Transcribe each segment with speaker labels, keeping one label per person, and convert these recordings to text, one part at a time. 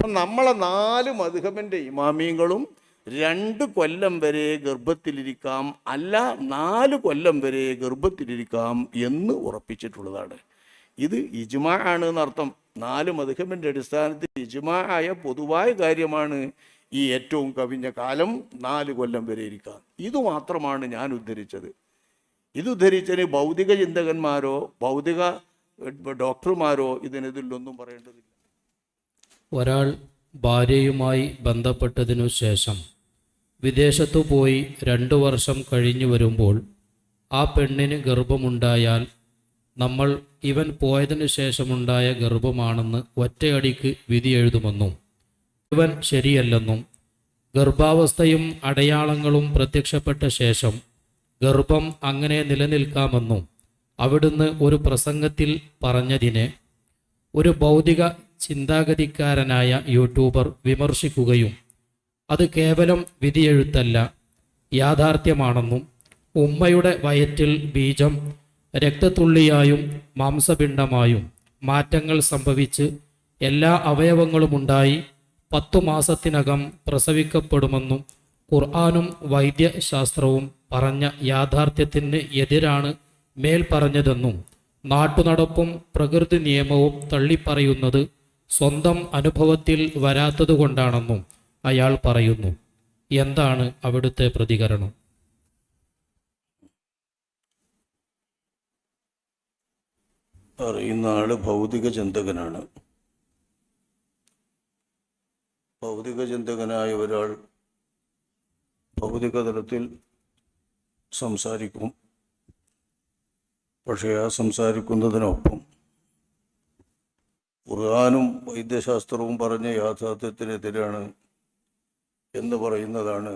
Speaker 1: അപ്പം നമ്മളെ 4 മദ്ഹബിൻ്റെ ഇമാമിയങ്ങളും 2 കൊല്ലം വരെ ഗർഭത്തിലിരിക്കാം, അല്ല 4 കൊല്ലം വരെ ഗർഭത്തിലിരിക്കാം എന്ന് ഉറപ്പിച്ചിട്ടുള്ളതാണ്. ഇത് ഇജ്മാ ആണ് എന്നർത്ഥം. 4 മദ്ഹബിൻ്റെ അടിസ്ഥാനത്തിൽ ഇജ്മാ ആയ പൊതുവായ കാര്യമാണ് ഈ ഏറ്റവും കവിഞ്ഞ കാലം 4 കൊല്ലം വരെ ഇരിക്കാം. ഇതുമാത്രമാണ് ഞാൻ ഉദ്ധരിച്ചത്. ഇത് ഉദ്ധരിച്ചതിന് ഭൗതിക ചിന്തകന്മാരോ ഭൗതിക ഡോക്ടർമാരോ ഇതിനെതിലൊന്നും പറയേണ്ടതില്ല.
Speaker 2: ഒരാൾ ഭാര്യയുമായി ബന്ധപ്പെട്ടതിനു ശേഷം വിദേശത്തു പോയി 2 വർഷം കഴിഞ്ഞു വരുമ്പോൾ ആ പെണ്ണിന് ഗർഭമുണ്ടായാൽ നമ്മൾ ഇവൻ പോയതിനു ശേഷമുണ്ടായ ഗർഭമാണെന്ന് ഒറ്റയടിക്ക് വിധി എഴുതുമെന്നും ഇവൻ ശരിയല്ലെന്നും ഗർഭാവസ്ഥയും അടയാളങ്ങളും പ്രത്യക്ഷപ്പെട്ട ശേഷം ഗർഭം അങ്ങനെ നിലനിൽക്കാമെന്നും അവിടുന്ന് ഒരു പ്രസംഗത്തിൽ പറഞ്ഞതിനെ ഒരു ഭൗതിക ചിന്താഗതിക്കാരനായ യൂട്യൂബർ വിമർശിക്കുകയും അത് കേവലം വിധിയെഴുത്തല്ല, യാഥാർത്ഥ്യമാണെന്നും ഉമ്മയുടെ വയറ്റിൽ ബീജം രക്തത്തുള്ളിയായും മാംസപിണ്ഡമായും മാറ്റങ്ങൾ സംഭവിച്ച് എല്ലാ അവയവങ്ങളുമുണ്ടായി 10 മാസത്തിനകം പ്രസവിക്കപ്പെടുമെന്നും ഖുർആനും വൈദ്യശാസ്ത്രവും പറഞ്ഞ യാഥാർത്ഥ്യത്തിന് എതിരാണ് മേൽ പറഞ്ഞതെന്നും നാട്ടുനടപ്പും പ്രകൃതി നിയമവും തള്ളിപ്പറയുന്നത് സ്വന്തം അനുഭവത്തിൽ വരാത്തതുകൊണ്ടാണെന്നും അയാൾ പറയുന്നു. എന്താണ് അവിടുത്തെ പ്രതികരണം?
Speaker 1: പറയുന്ന ആള് ഭൗതിക ചിന്തകനാണ്. ഭൗതിക ചിന്തകനായ ഒരാൾ ഭൗതിക തലത്തിൽ സംസാരിക്കും. പക്ഷേ ആ സംസാരിക്കുന്നതിനൊപ്പം ഖുർആനും വൈദ്യശാസ്ത്രവും പറഞ്ഞ യാഥാർത്ഥ്യത്തിനെതിരാണ് എന്ന് പറയുന്നതാണ്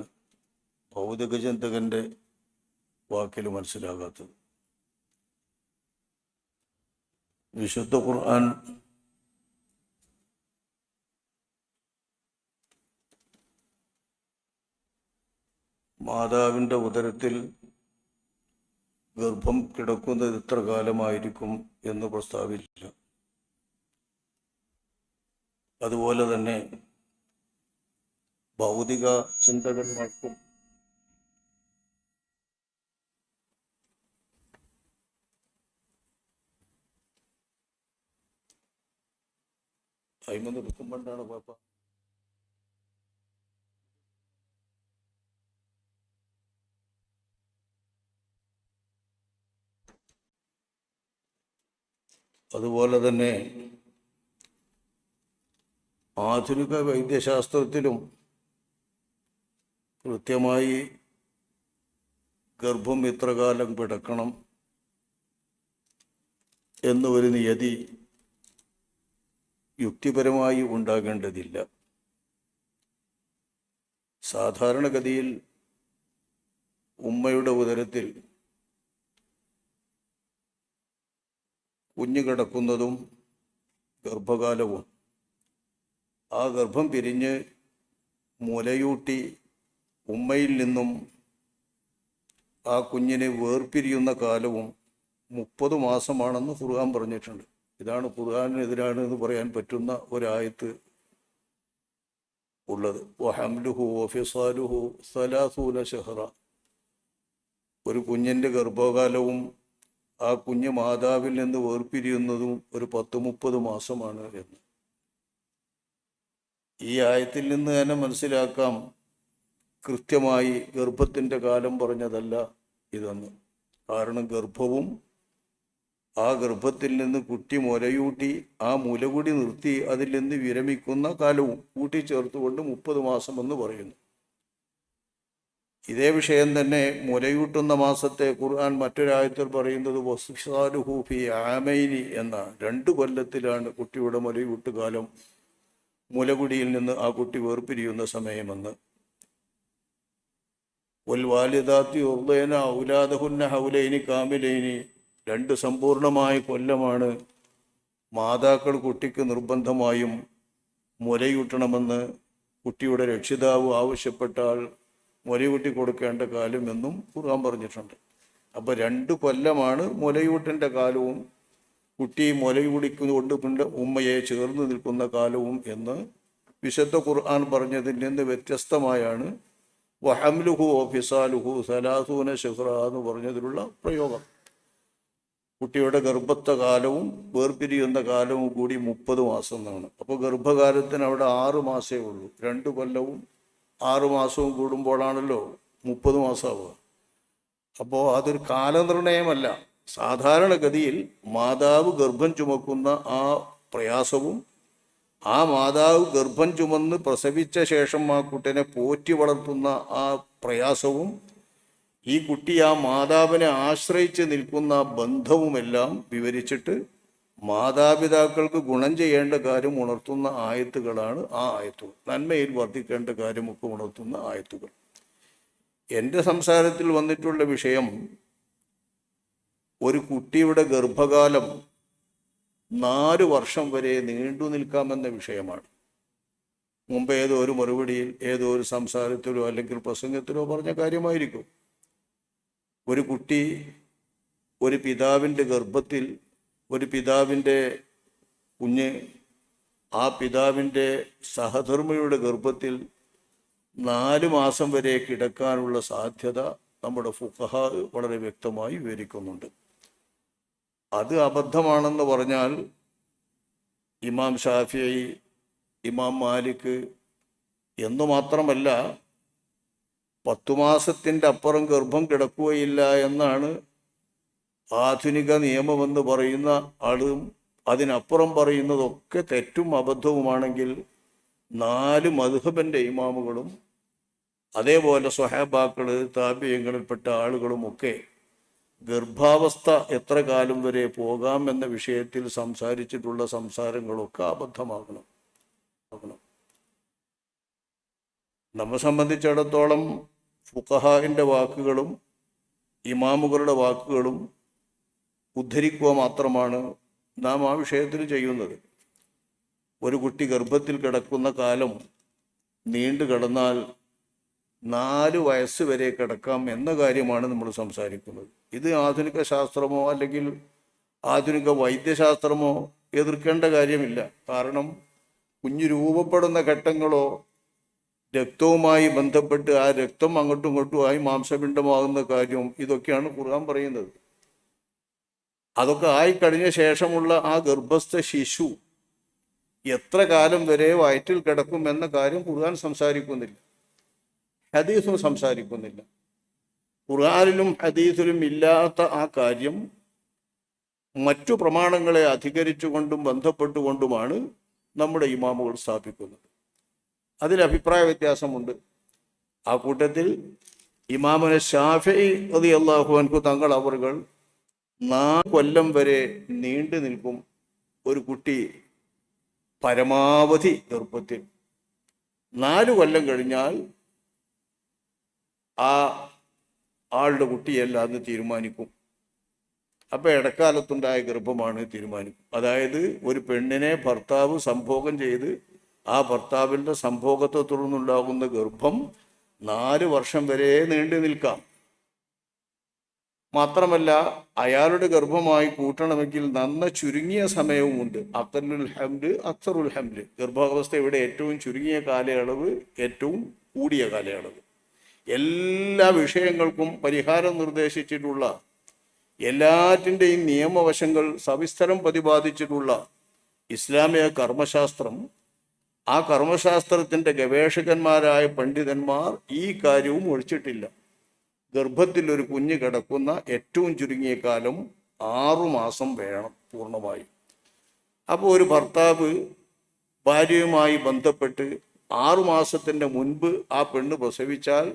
Speaker 1: ഭൗതിക ചിന്തകൻ്റെ വാക്കിൽ മനസ്സിലാകാത്തത്. വിശുദ്ധ ഖുർആൻ മാതാവിൻ്റെ ഉദരത്തിൽ ഗർഭം കിടക്കുന്നത് എത്ര കാലമായിരിക്കും എന്ന് പ്രസ്താവിച്ചില്ല. അതുപോലെ തന്നെ ഭൗതിക ചിന്തകന്മാർക്കും അയിമന്ന് എടുക്കുമ്പോണ്ടാണ് കുഴപ്പം. അതുപോലെ തന്നെ ആധുനിക വൈദ്യശാസ്ത്രത്തിലും കൃത്യമായി ഗർഭം ഇത്ര കാലം കിടക്കണം എന്ന ഒരു നിയതി യുക്തിപരമായി ഉണ്ടാകേണ്ടതില്ല. സാധാരണഗതിയിൽ ഉമ്മയുടെ ഉദരത്തിൽ കുഞ്ഞു കിടക്കുന്നതും ഗർഭകാലവും ആ ഗർഭം പിരിഞ്ഞ് മുലയൂട്ടി ഉമ്മയിൽ നിന്നും ആ കുഞ്ഞിനെ വേർപിരിയുന്ന കാലവും 30 മാസമാണെന്ന് ഖുർആൻ പറഞ്ഞിട്ടുണ്ട്. ഇതാണ് ഖുർആനെതിരാണ് എന്ന് പറയാൻ പറ്റുന്ന ഒരായത്ത് ഉള്ളത്. വഹംലുഹു വഫിസാലുഹു 30 ശഹ്റ. ഒരു കുഞ്ഞിൻ്റെ ഗർഭകാലവും ആ കുഞ്ഞ് മാതാവിൽ നിന്ന് വേർപിരിയുന്നതും ഒരു 10-30 മാസമാണ് എന്ന്. ഈ ആയത്തിൽ നിന്ന് തന്നെ മനസ്സിലാക്കാം കൃത്യമായി ഗർഭത്തിൻ്റെ കാലം പറഞ്ഞതല്ല ഇതെന്ന്. കാരണം ഗർഭവും ആ ഗർഭത്തിൽ നിന്ന് കുട്ടി മുലയൂട്ടി ആ മുലകുടി നിർത്തി അതിൽ നിന്ന് വിരമിക്കുന്ന കാലവും കൂട്ടിച്ചേർത്തുകൊണ്ട് 30 മാസമെന്ന് പറയുന്നു. ഇതേ വിഷയം തന്നെ മുലയൂട്ടുന്ന മാസത്തെ ഖുർആൻ മറ്റൊരായത്തിൽ പറയുന്നത് വസ്ഫിസാലുഹു ഫി ആമൈനി എന്ന 2 കൊല്ലത്തിലാണ് കുട്ടിയുടെ മുലയൂട്ടുകാലം, മുലകുടിയിൽ നിന്ന് ആ കുട്ടി വേർപിരിയുന്ന സമയമെന്ന്. വൽ വാലിദാത്തി യുർദീന ഔലാദഹുന്ന ഹൗലൈനി കാമിലൈനി, 2 സമ്പൂർണമായ കൊല്ലമാണ് മാതാക്കൾ കുട്ടിക്ക് നിർബന്ധമായും മുലയൂട്ടണമെന്ന് കുട്ടിയുടെ രക്ഷിതാവ് ആവശ്യപ്പെട്ടാൽ മുലയൂട്ടി കൊടുക്കേണ്ട കാലമെന്നും ഖുർആൻ പറഞ്ഞിട്ടുണ്ട്. അപ്പോൾ 2 കൊല്ലമാണ് മുലയൂട്ടിൻ്റെ കാലവും കുട്ടി മുലയൂടിക്കൊണ്ട് ഉമ്മയെ ചേർന്ന് നിൽക്കുന്ന കാലവും എന്ന് വിശുദ്ധ ഖുർആൻ പറഞ്ഞതിൽ നിന്ന് വ്യത്യസ്തമായാണ് വഹംലുഹു ഫിസാലുഹു സലാസൂന ഷഹ്റ എന്ന് പറഞ്ഞതിലുള്ള പ്രയോഗം. കുട്ടിയുടെ ഗർഭത്തെ കാലവും വേർപിരിയുന്ന കാലവും കൂടി 30 മാസം എന്നാണ്. അപ്പോൾ ഗർഭകാലത്തിന് അവിടെ 6 മാസമേ ഉള്ളൂ. 2 കൊല്ലവും 6 മാസവും കൂടുമ്പോഴാണല്ലോ 30 മാസമാവുക. അപ്പോൾ അതൊരു കാലനിർണയമല്ല. സാധാരണഗതിയിൽ മാതാവ് ഗർഭം ചുമക്കുന്ന ആ പ്രയാസവും ആ മാതാവ് ഗർഭം ചുമന്ന് പ്രസവിച്ച ശേഷം ആ കുട്ടിനെ പോറ്റി വളർത്തുന്ന ആ പ്രയാസവും ഈ കുട്ടി ആ മാതാവിനെ ആശ്രയിച്ച് നിൽക്കുന്ന ബന്ധവുമെല്ലാം വിവരിച്ചിട്ട് മാതാപിതാക്കൾക്ക് ഗുണം ചെയ്യേണ്ട കാര്യം ഉണർത്തുന്ന ആയത്തുകളാണ് ആ ആയത്തുകൾ. നന്മയിൽ വർദ്ധിക്കേണ്ട കാര്യമൊക്കെ ഉണർത്തുന്ന ആയത്തുകൾ. എൻ്റെ സംസാരത്തിൽ വന്നിട്ടുള്ള വിഷയം ഒരു കുട്ടിയുടെ ഗർഭകാലം 4 വർഷം വരെ നീണ്ടു നിൽക്കാമെന്ന വിഷയമാണ്. മുമ്പ് ഏതോ ഒരു മറുപടിയിൽ ഏതോ ഒരു സംസാരത്തിലോ അല്ലെങ്കിൽ പ്രസംഗത്തിലോ പറഞ്ഞ കാര്യമായിരിക്കും. ഒരു കുട്ടി ഒരു പിതാവിൻ്റെ ഗർഭത്തിൽ, ഒരു പിതാവിൻ്റെ കുഞ്ഞ് ആ പിതാവിൻ്റെ സഹധർമ്മിണിയുടെ ഗർഭത്തിൽ 4 മാസം വരെ കിടക്കാനുള്ള സാധ്യത നമ്മുടെ ഫുഖഹാ വളരെ വ്യക്തമായി വിവരിക്കുന്നുണ്ട്. അത് അബദ്ധമാണെന്ന് പറഞ്ഞാൽ ഇമാം ഷാഫിഈ, ഇമാം മാലിക് എന്നു മാത്രമല്ല 10 മാസത്തിൻ്റെ അപ്പുറം ഗർഭം കിടക്കുകയില്ല എന്നാണ് ആധുനിക നിയമമെന്ന് പറയുന്ന ആളും അതിനപ്പുറം പറയുന്നതൊക്കെ തെറ്റും അബദ്ധവുമാണെങ്കിൽ 4 മദ്ഹബിൻ്റെ ഇമാമുകളും അതേപോലെ സ്വഹാബാക്കൾ, താബിഈങ്ങളിൽപ്പെട്ട ആളുകളുമൊക്കെ ഗർഭാവസ്ഥ എത്ര കാലം വരെ പോകാം എന്ന വിഷയത്തിൽ സംസാരിച്ചിട്ടുള്ള സംസാരങ്ങളൊക്കെ അബദ്ധമാകണം. നമ്മെ സംബന്ധിച്ചിടത്തോളം ഫുഖഹാഇൻ്റെ വാക്കുകളും ഇമാമുകളുടെ വാക്കുകളും ഉദ്ധരിക്കുക മാത്രമാണ് നാം ആ വിഷയത്തിൽ ചെയ്യുന്നത്. ഒരു കുട്ടി ഗർഭത്തിൽ കിടക്കുന്ന കാലം നീണ്ടു കിടന്നാൽ 4 വയസ്സ് വരെ കിടക്കാം എന്ന കാര്യമാണ് നമ്മൾ സംസാരിക്കുന്നത്. ഇത് ആധുനിക ശാസ്ത്രമോ അല്ലെങ്കിൽ ആധുനിക വൈദ്യശാസ്ത്രമോ എതിർക്കേണ്ട കാര്യമില്ല. കാരണം കുഞ്ഞ് രൂപപ്പെടുന്ന ഘട്ടങ്ങളോ രക്തവുമായി ബന്ധപ്പെട്ട് ആ രക്തം അങ്ങോട്ടും ഇങ്ങോട്ടുമായി മാംസപിണ്ഡമാകുന്ന കാര്യവും ഇതൊക്കെയാണ് ഖുർആൻ പറയുന്നത്. അതൊക്കെ ആയിക്കഴിഞ്ഞ ശേഷമുള്ള ആ ഗർഭസ്ഥ ശിശു എത്ര കാലം വരെ വയറ്റിൽ കിടക്കും എന്ന കാര്യം ഖുർആൻ സംസാരിക്കുന്നില്ല, ഹദീസും സംസാരിക്കുന്നില്ല. ഖുർആനിലും ഹദീസിലും ഇല്ലാത്ത ആ കാര്യം മറ്റു പ്രമാണങ്ങളെ അധികരിച്ചുകൊണ്ടും ബന്ധപ്പെട്ടുകൊണ്ടുമാണ് നമ്മുടെ ഇമാമുകൾ സ്ഥാപിക്കുന്നത്. അതിൽ അഭിപ്രായ വ്യത്യാസമുണ്ട്. ആ കൂട്ടത്തിൽ ഇമാമുന ശാഫിഈ റളിയല്ലാഹു അൻഹു തങ്ങൾ അവറുകൾ 4 കൊല്ലം വരെ നീണ്ടു നിൽക്കും ഒരു കുട്ടി പരമാവധി ഗർഭത്തിൽ. 4 കൊല്ലം കഴിഞ്ഞാൽ ആ ആളുടെ കുട്ടിയല്ല എന്ന് തീരുമാനിക്കും. അപ്പോൾ ഇടക്കാലത്തുണ്ടായ ഗർഭമാണ് തീരുമാനിക്കും. അതായത് ഒരു പെണ്ണിനെ ഭർത്താവ് സംഭോഗം ചെയ്ത് ആ ഭർത്താവിൻ്റെ സംഭോഗത്തെ തുടർന്നുണ്ടാകുന്ന ഗർഭം 4 വർഷം വരെ നീണ്ടു നിൽക്കാം. മാത്രമല്ല അയാളുടെ ഗർഭമായി കൂട്ടണമെങ്കിൽ നന്ന ചുരുങ്ങിയ സമയവുമുണ്ട്. അഖല്ലുൽ ഹംല് അക്സറുൽ ഹംല്, ഗർഭാവസ്ഥയുടെ ഏറ്റവും ചുരുങ്ങിയ കാലയളവ്, ഏറ്റവും കൂടിയ കാലയളവ്. എല്ലാ വിഷയങ്ങൾക്കും പരിഹാരം നിർദ്ദേശിച്ചിട്ടുള്ള, എല്ലാറ്റിൻ്റെയും നിയമവശങ്ങൾ സവിസ്തരം പ്രതിപാദിച്ചിട്ടുള്ള ഇസ്ലാമിക കർമ്മശാസ്ത്രം, ആ കർമ്മശാസ്ത്രത്തിൻ്റെ ഗവേഷകന്മാരായ പണ്ഡിതന്മാർ ഈ കാര്യവും ഒഴിച്ചിട്ടില്ല. ഗർഭത്തിൽ ഒരു കുഞ്ഞ് കിടക്കുന്ന ഏറ്റവും ചുരുങ്ങിയ കാലം 6 മാസം വേണം പൂർണ്ണമായും. അപ്പോൾ ഒരു ഭർത്താവ് ഭാര്യയുമായി ബന്ധപ്പെട്ട് 6 മാസത്തിൻ്റെ മുൻപ് ആ പെണ്ണ് പ്രസവിച്ചാൽ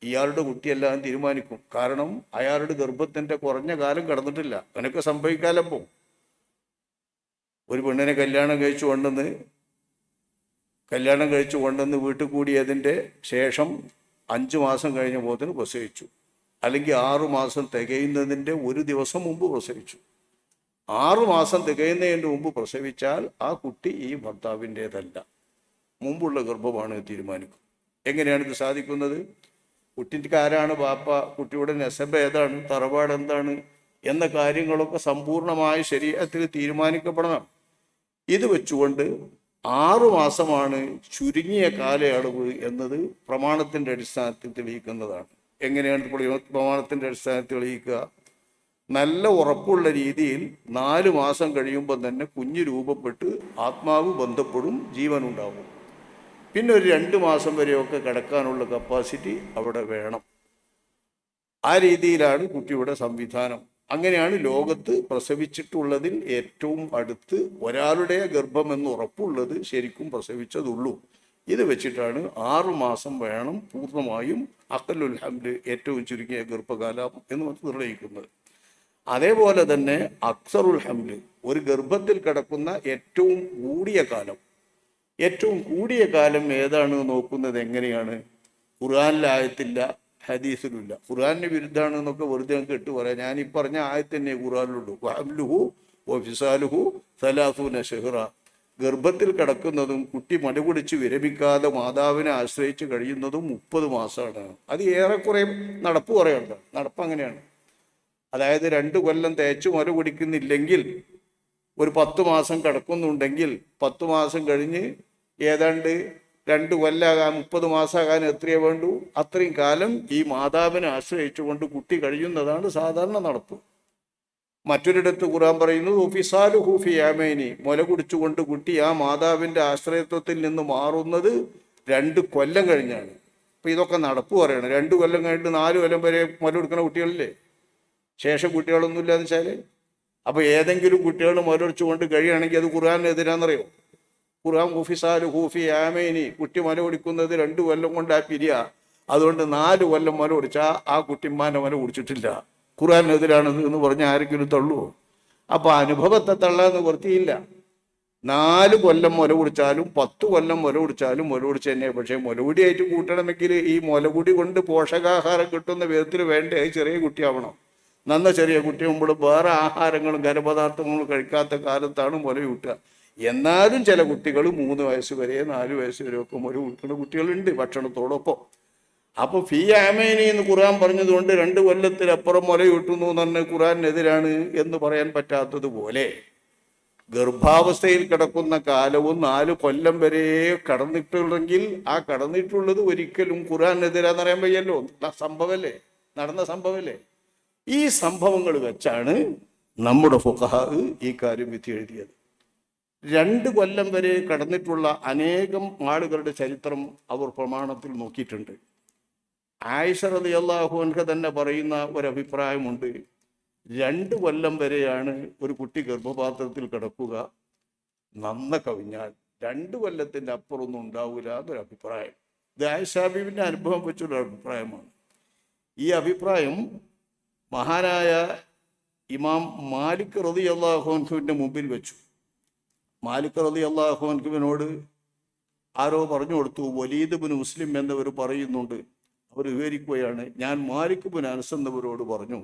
Speaker 1: ഇയാളുടെ കുട്ടിയെല്ലാം തീരുമാനിക്കും. കാരണം അയാളുടെ ഗർഭത്തിൻ്റെ കുറഞ്ഞ കാലം കടന്നിട്ടില്ല. അങ്ങനെയൊക്കെ സംഭവിക്കാലപ്പോൾ ഒരു പെണ്ണിനെ കല്യാണം കഴിച്ചു കൊണ്ടുവന്ന് വീട്ടിൽ കൂടിയതിൻ്റെ ശേഷം 5 മാസം കഴിഞ്ഞപ്പോൾ പ്രസവിച്ചു, അല്ലെങ്കിൽ 6 മാസം തികയുന്നതിൻ്റെ ഒരു ദിവസം മുമ്പ് പ്രസവിച്ചു. 6 മാസം തികയുന്നതിൻ്റെ മുമ്പ് പ്രസവിച്ചാൽ ആ കുട്ടി ഈ ഭർത്താവിൻ്റേതല്ല, മുമ്പുള്ള ഗർഭമാണ് തീരുമാനിക്കും. എങ്ങനെയാണ് ഇത് സാധിക്കുന്നത്? കുട്ടിക്ക് ആരാണ് ബാപ്പ, കുട്ടിയുടെ നെസബ് ഏതാണ്, തറവാട് എന്താണ് എന്ന കാര്യങ്ങളൊക്കെ സമ്പൂർണമായ ശരീഅത്തിൽ തീരുമാനിക്കപ്പെടണം. ഇത് വെച്ചുകൊണ്ട് 6 മാസമാണ് ചുരുങ്ങിയ കാലയളവ് എന്നത് പ്രമാണത്തിൻ്റെ അടിസ്ഥാനത്തിൽ തെളിയിക്കുന്നതാണ്. എങ്ങനെയാണ് പ്രമാണത്തിൻ്റെ അടിസ്ഥാനത്തിൽ തെളിയിക്കുക? നല്ല ഉറപ്പുള്ള രീതിയിൽ 4 മാസം കഴിയുമ്പോൾ തന്നെ കുഞ്ഞ് രൂപപ്പെട്ട് ആത്മാവ് ബന്ധപ്പെടും, ജീവനുണ്ടാവും. പിന്നെ ഒരു 2 മാസം വരെയൊക്കെ കിടക്കാനുള്ള കപ്പാസിറ്റി അവിടെ വേണം. ആ രീതിയിലാണ് കുട്ടിയുടെ സംവിധാനം. അങ്ങനെയാണ് ലോകത്ത് പ്രസവിച്ചിട്ടുള്ളതിൽ ഏറ്റവും അടുത്ത് ഒരാളുടെ ഗർഭമെന്ന് ഉറപ്പുള്ളത് ശരിക്കും പ്രസവിച്ചതുള്ളൂ. ഇത് വെച്ചിട്ടാണ് 6 മാസം വേണം പൂർണ്ണമായും അഖല്ലുൽ ഹംല്, ഏറ്റവും ചുരുങ്ങിയ ഗർഭകാലം എന്ന് നിർണ്ണയിക്കുന്നത്. അതേപോലെ തന്നെ അക്സറുൽ ഹംല്, ഒരു ഗർഭത്തിൽ കിടക്കുന്ന ഏറ്റവും കൂടിയ കാലം ഏതാണ് നോക്കുന്നത് എങ്ങനെയാണ്? ഖുർആനിലെ ആയത്തില്ല, ഹദീസിലുമില്ല. ഖുർആനിന് വിരുദ്ധാണ് എന്നൊക്കെ വെറുതെ കേട്ട് പറയാം. ഞാൻ ഈ പറഞ്ഞ ആയത്ത് തന്നെ ഖുർആനിലുള്ളൂ. വഹംലുഹു വഫിസാലുഹു 30 ശഹ്റ. ഗർഭത്തിൽ കിടക്കുന്നതും കുട്ടി മടുപിടിച്ച് വിരമിക്കാതെ മാതാവിനെ ആശ്രയിച്ച് കഴിയുന്നതും 30 മാസമാണ്. അത് ഏറെക്കുറെ നടപ്പ് പറയണ്ട. നടപ്പ് അങ്ങനെയാണ്. അതായത് 2 കൊല്ലം തേച്ച് മുല കുടിക്കുന്നില്ലെങ്കിൽ ഒരു 10 മാസം കിടക്കുന്നുണ്ടെങ്കിൽ 10 മാസം കഴിഞ്ഞ് ഏതാണ്ട് 2 കൊല്ലമാകാൻ 30 മാസമാകാൻ എത്രയേ വേണ്ടൂ? അത്രയും കാലം ഈ മാതാവിനെ ആശ്രയിച്ചുകൊണ്ട് കുട്ടി കഴിയുന്നതാണ് സാധാരണ നടപ്പ്. മറ്റൊരിടത്ത് ഖുർആൻ പറയുന്നു ഫിസാലുഹു ഫി യാമൈനി, മുല കുടിച്ചുകൊണ്ട് കുട്ടി ആ മാതാവിൻ്റെ ആശ്രയത്വത്തിൽ നിന്ന് മാറുന്നത് 2 കൊല്ലം കഴിഞ്ഞാണ്. അപ്പം ഇതൊക്കെ നടപ്പ് പറയണം. 2 കൊല്ലം കഴിഞ്ഞിട്ട് 4 കൊല്ലം വരെ മുല കൊടുക്കുന്ന കുട്ടികളില്ലേ? ശേഷം കുട്ടികളൊന്നുമില്ല എന്ന് വെച്ചാൽ, അപ്പോൾ ഏതെങ്കിലും കുട്ടികൾ മുലൊടിച്ചുകൊണ്ട് കഴിയുകയാണെങ്കിൽ അത് ഖുർആനെതിരാന്നറിയോ? ഖുർആൻ ഹുഫിസാലു ഹൂഫി ആമേനി, കുട്ടി മുല കുടിക്കുന്നത് 2 കൊല്ലം കൊണ്ട് ആ പിരിയ. അതുകൊണ്ട് 4 കൊല്ലം മുല കുടിച്ചാൽ ആ കുട്ടിമാൻ്റെ മുല കുടിച്ചിട്ടില്ല, ഖുർആനെതിരാണത് എന്ന് പറഞ്ഞാൽ ആരെങ്കിലും തള്ളുവോ? അപ്പോൾ അനുഭവത്തെ തള്ളാന്ന് വൃത്തിയില്ല. 4 കൊല്ലം മുല കുടിച്ചാലും 10 കൊല്ലം മുല കുടിച്ചാലും മുല കുടിച്ച് തന്നെ. പക്ഷേ മുലകുടിയായിട്ട് കൂട്ടണമെങ്കിൽ ഈ മുലകുടി കൊണ്ട് പോഷകാഹാരം കിട്ടുന്ന വിധത്തിൽ വേണ്ടേ ചെറിയ കുട്ടിയാവണം. നന്ന ചെറിയ കുട്ടിയാകുമ്പോൾ വേറെ ആഹാരങ്ങളും ഖരപദാർത്ഥങ്ങളും കഴിക്കാത്ത കാലത്താണ് മുല കൂട്ടുക. എന്നാലും ചില കുട്ടികൾ 3 വയസ്സ് വരെ 4 വയസ്സ് വരെയൊക്കെ മുല കൂട്ടുന്ന കുട്ടികളുണ്ട് ഭക്ഷണത്തോടൊപ്പം. അപ്പോൾ ഫീ ആമേനി എന്ന് ഖുർആൻ പറഞ്ഞതുകൊണ്ട് 2 കൊല്ലത്തിലപ്പുറം മുല കൂട്ടുന്നു എന്ന് പറഞ്ഞ് ഖുർആനെതിരാണ് എന്ന് പറയാൻ പറ്റാത്തതുപോലെ ഗർഭാവസ്ഥയിൽ കിടക്കുന്ന കാലവും 4 കൊല്ലം വരെ കടന്നിട്ടുണ്ടെങ്കിൽ ആ കടന്നിട്ടുള്ളത് ഒരിക്കലും ഖുർആനെതിരാന്ന് പറയാൻ വയ്യല്ലോ. സംഭവമല്ലേ, നടന്ന സംഭവമല്ലേ. ഈ സംഭവങ്ങൾ വെച്ചാണ് നമ്മുടെ ഫുഖഹാ ഈ കാര്യം വിധി എഴുതിയത്. 2 കൊല്ലം വരെ കടന്നിട്ടുള്ള അനേകം ആളുകളുടെ ചരിത്രം അവർ പ്രമാണത്തിൽ നോക്കിയിട്ടുണ്ട്. ആയിഷ റളിയല്ലാഹു അൻഹ തന്നെ പറയുന്ന ഒരഭിപ്രായമുണ്ട്, 2 കൊല്ലം വരെയാണ് ഒരു കുട്ടി ഗർഭപാത്രത്തിൽ കിടക്കുക, നന്ന കവിഞ്ഞാൽ 2 കൊല്ലത്തിൻ്റെ അപ്പുറമൊന്നും ഉണ്ടാവില്ല എന്നൊരു അഭിപ്രായം. ഇത് ആയിഷ ബീവിൻ്റെ അനുഭവം വെച്ചുള്ള അഭിപ്രായമാണ്. ഈ അഭിപ്രായം മഹാനായ ഇമാം മാലിക് റളിയല്ലാഹു അൻഹുവിൻ്റെ മുമ്പിൽ വെച്ചു. മാലിക് റളിയല്ലാഹു അൻഹുവിനോട് ആരോ പറഞ്ഞു കൊടുത്തു. വലീദ് ബിൻ മുസ്ലിം എന്നവർ പറയുന്നുണ്ട്. അവർ വിവരിക്കുകയാണ്, ഞാൻ മാലിക് ബിൻ അനസ് എന്നവരോട് പറഞ്ഞു,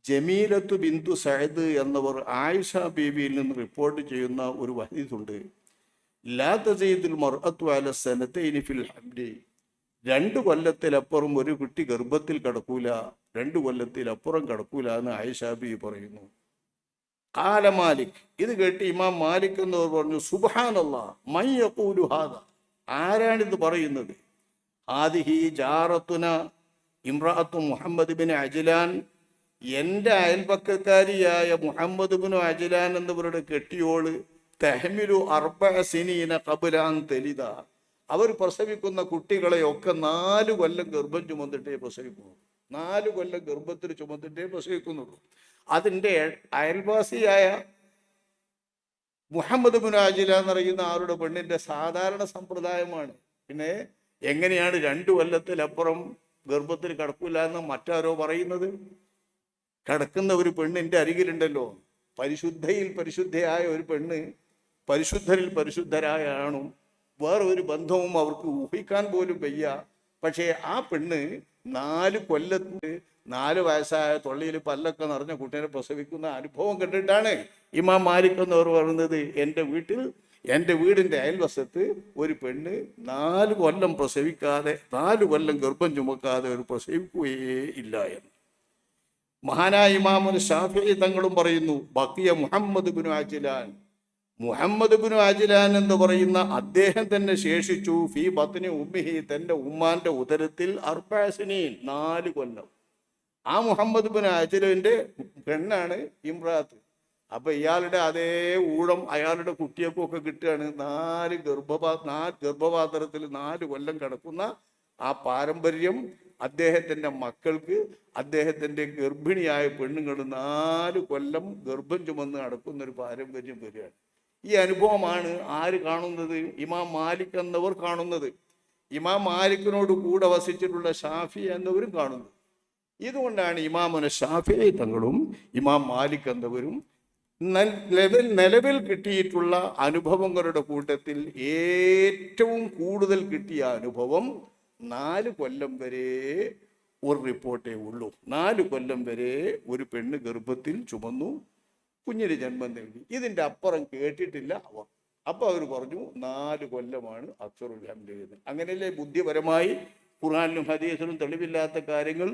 Speaker 1: ജമീലത്തു ബിന്തു സഅദ് എന്നവർ ആയിഷ ബീവിയിൽ നിന്ന് റിപ്പോർട്ട് ചെയ്യുന്ന ഒരു ഹദീസുണ്ട്, ലാ തസീദുൽ മർഅത്തു അല സനതൈനി ഫിൽ ഹംലി, 2 കൊല്ലത്തിലപ്പുറം ഒരു കുട്ടി ഗർഭത്തിൽ കിടക്കൂല, 2 കൊല്ലത്തിലപ്പുറം കിടക്കൂല എന്ന് ആയിഷ ബീവി പറയുന്നു. ഖാല മാലിക്, ഇത് കേട്ട് ഇമാം മാലിക് എന്നവർ പറഞ്ഞു, സുബ്ഹാനല്ലാഹ് മൻ യഖൂലു ഹാദാ, ആരാണിത് പറയുന്നത്? ഹാദിഹി ജാറത്തുന ഇംറഅത്തു മുഹമ്മദ് ബിൻ അജ്ലാൻ, എൻ്റെ അയൽപക്കക്കാരിയായ മുഹമ്മദ് ബിൻ അജ്ലാൻ എന്നവരുടെ കെട്ടിയോള്, തഹ്മിലു 4 സിനീന ഖബ്ല അൻ തലിദ, അവർ പ്രസവിക്കുന്ന കുട്ടികളെയൊക്കെ 4 കൊല്ലം ഗർഭം ചുമന്നിട്ടേ പ്രസവിക്കുന്നു. 4 കൊല്ലം ഗർഭത്തിൽ ചുമന്നിട്ടേ പ്രസവിക്കുന്നുള്ളൂ. അതിൻ്റെ അയൽവാസിയായ മുഹമ്മദ് ബിൻ അജ്ലാൻ എന്നറിയുന്ന ആരുടെ പെണ്ണിൻ്റെ സാധാരണ സമ്പ്രദായമാണ്. പിന്നെ എങ്ങനെയാണ് 2 കൊല്ലത്തിലപ്പുറം ഗർഭത്തിൽ കിടക്കില്ല എന്ന് മറ്റാരോ പറയുന്നത്? കിടക്കുന്ന ഒരു പെണ്ണിൻ്റെ അരികിലുണ്ടല്ലോ, പരിശുദ്ധയായ ഒരു പെണ്ണ്, പരിശുദ്ധരിൽ പരിശുദ്ധരായ ആണും, വേറെ ഒരു ബന്ധവും അവർക്ക് ഊഹിക്കാൻ പോലും വയ്യ. പക്ഷേ ആ പെണ്ണ് 4 കൊല്ലത്തിന് 4 വയസ്സായ തൊള്ളിയിൽ പല്ലൊക്കെ നിറഞ്ഞ കുട്ടീനെ പ്രസവിക്കുന്ന അനുഭവം കണ്ടിട്ടാണ് ഇമാം മാലിക് എന്നവർ പറയുന്നത്, എൻ്റെ വീടിൻ്റെ അയൽവശത്ത് ഒരു പെണ്ണ് 4 കൊല്ലം പ്രസവിക്കാതെ, 4 കൊല്ലം ഗർഭം ചുമക്കാതെ ഒരു പ്രസവിക്കുകയേ ഇല്ല എന്ന്. മഹാനായ ഇമാമുൽ ശാഫിഈ തങ്ങളും പറയുന്നു, ബഖിയ Muhammad bin Ajlan, Muhammad bin Ajlan എന്ന് പറയുന്ന അദ്ദേഹം തന്നെ ശേഷിച്ചു ഫീ ബത്നി ഉമ്മിഹി, തന്റെ ഉമ്മാന്റെ ഉദരത്തിൽ 4 സിനീൻ, 4 കൊല്ലം. ആ മുഹമ്മദ് ബിൻ അജ്ലാന്റെ പെണ്ണാണ് ഇമ്രാത്ത്. അപ്പൊ ഇയാളുടെ അതേ ഊഴം അയാളുടെ കുട്ടിയൊക്കെ ഒക്കെ കിട്ടുകയാണ്. 4 ഗർഭപാത്രത്തിൽ 4 കൊല്ലം കിടക്കുന്ന ആ പാരമ്പര്യം അദ്ദേഹത്തിന്റെ മക്കൾക്ക്, അദ്ദേഹത്തിന്റെ ഗർഭിണിയായ പെണ്ണുങ്ങൾ 4 കൊല്ലം ഗർഭം ചുമന്ന് നടക്കുന്ന ഒരു പാരമ്പര്യം വരികയാണ്. ഈ അനുഭവമാണ് ആര് കാണുന്നത്? ഇമാം മാലിക് എന്നവർ കാണുന്നത്. ഇമാം മാലിക്കിനോട് കൂടെ വസിച്ചിട്ടുള്ള ഷാഫി എന്നവരും കാണുന്നത്. ഇതുകൊണ്ടാണ് ഇമാമുന ഷാഫി തങ്ങളും ഇമാം മാലിക് എന്നവരും നിലവിൽ കിട്ടിയിട്ടുള്ള അനുഭവങ്ങളുടെ കൂട്ടത്തിൽ ഏറ്റവും കൂടുതൽ കിട്ടിയ അനുഭവം 4 കൊല്ലം വരെ ഒരു റിപ്പോർട്ടേ ഉള്ളൂ. 4 കൊല്ലം വരെ ഒരു പെണ്ണ് ഗർഭത്തിൽ ചുമന്നു, കുഞ്ഞിന് ജന്മം നൽകി. ഇതിൻ്റെ അപ്പുറം കേട്ടിട്ടില്ല അവർ. അപ്പൊ അവർ പറഞ്ഞു 4 കൊല്ലമാണ് അക്സറുൽ ഹംദ്. അങ്ങനെയല്ലേ ബുദ്ധിപരമായി ഖുർആനിലും ഹദീസിലും തെളിവില്ലാത്ത കാര്യങ്ങൾ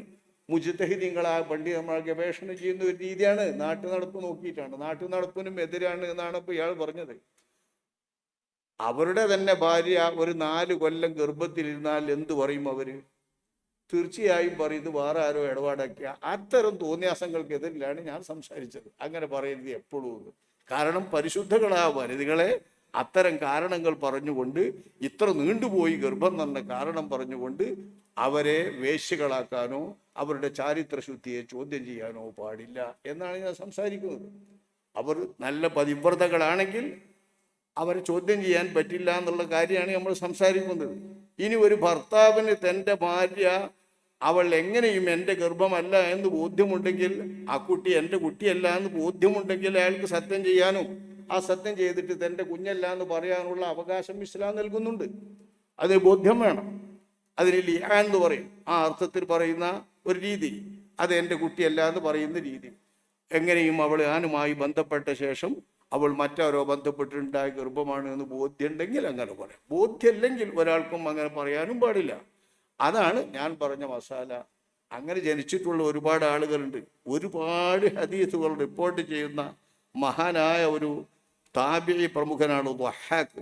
Speaker 1: മുജ്തഹിദീങ്ങളായ പണ്ഡിതന്മാർ ഗവേഷണം ചെയ്യുന്ന ഒരു രീതിയാണ്. നാട്ടു നടപ്പ് നോക്കിയിട്ടാണ്. നാട്ടു നടപ്പിനും എതിരാണ് എന്നാണ് ഇപ്പൊ ഇയാൾ പറഞ്ഞത്. അവരുടെ തന്നെ ഭാര്യ ഒരു 4 കൊല്ലം ഗർഭത്തിലിരുന്നാൽ എന്തു പറയും അവര്? തീർച്ചയായും പറയും ഇത് വേറെ ആരോ ഇടപാടാക്കിയ. അത്തരം തോന്നിയാസങ്ങൾക്കെതിരിലാണ് ഞാൻ സംസാരിച്ചത്. അങ്ങനെ പറയുന്നത് എപ്പോഴും. കാരണം പരിശുദ്ധകളായ വനിതകളെ അത്തരം കാരണങ്ങൾ പറഞ്ഞുകൊണ്ട്, ഇത്ര നീണ്ടുപോയി ഗർഭം എന്ന കാരണം പറഞ്ഞുകൊണ്ട് അവരെ വേശ്യകളാക്കാനോ അവരുടെ ചാരിത്രശുദ്ധിയെ ചോദ്യം ചെയ്യാനോ പാടില്ല എന്നാണ് ഞാൻ സംസാരിക്കുന്നത്. അവർ നല്ല പതിവ്രതകളാണെങ്കിൽ അവരെ ചോദ്യം ചെയ്യാൻ പറ്റില്ല എന്നുള്ള കാര്യമാണ് നമ്മൾ സംസാരിക്കുന്നത്. ഇനി ഒരു ഭർത്താവിന് തൻ്റെ ഭാര്യ അവൾ എങ്ങനെയും എൻ്റെ ഗർഭമല്ല എന്ന് ബോധ്യമുണ്ടെങ്കിൽ, ആ കുട്ടി എൻ്റെ കുട്ടിയല്ല എന്ന് ബോധ്യമുണ്ടെങ്കിൽ അയാൾക്ക് സത്യം ചെയ്യാനും ആ സത്യം ചെയ്തിട്ട് തൻ്റെ കുഞ്ഞല്ല എന്ന് പറയാനുള്ള അവകാശം ഇസ്ലാം നൽകുന്നുണ്ട്. അതിന് ബോധ്യം വേണം. അതിന് ലിആൻ എന്ന് പറയും. ആ അർത്ഥത്തിൽ പറയുന്ന ഒരു രീതി, അത് എൻ്റെ കുട്ടിയല്ല എന്ന് പറയുന്ന രീതി. എങ്ങനെയും അവൾ ആനുമായി ബന്ധപ്പെട്ട ശേഷം അവൾ മറ്റാരോ ബന്ധപ്പെട്ടിട്ടുണ്ടായ ഗർഭമാണ് എന്ന് ബോധ്യമുണ്ടെങ്കിൽ അങ്ങനെ പറയാം. ബോധ്യമില്ലെങ്കിൽ ഒരാൾക്കും അങ്ങനെ പറയാനും പാടില്ല. അതാണ് ഞാൻ പറഞ്ഞ മസാല. അങ്ങനെ ജനിച്ചിട്ടുള്ള ഒരുപാട് ആളുകളുണ്ട്. ഒരുപാട് ഹദീസുകൾ റിപ്പോർട്ട് ചെയ്യുന്ന മഹാനായ ഒരു താബിഈ പ്രമുഖനാണ് ളഹാഖ്.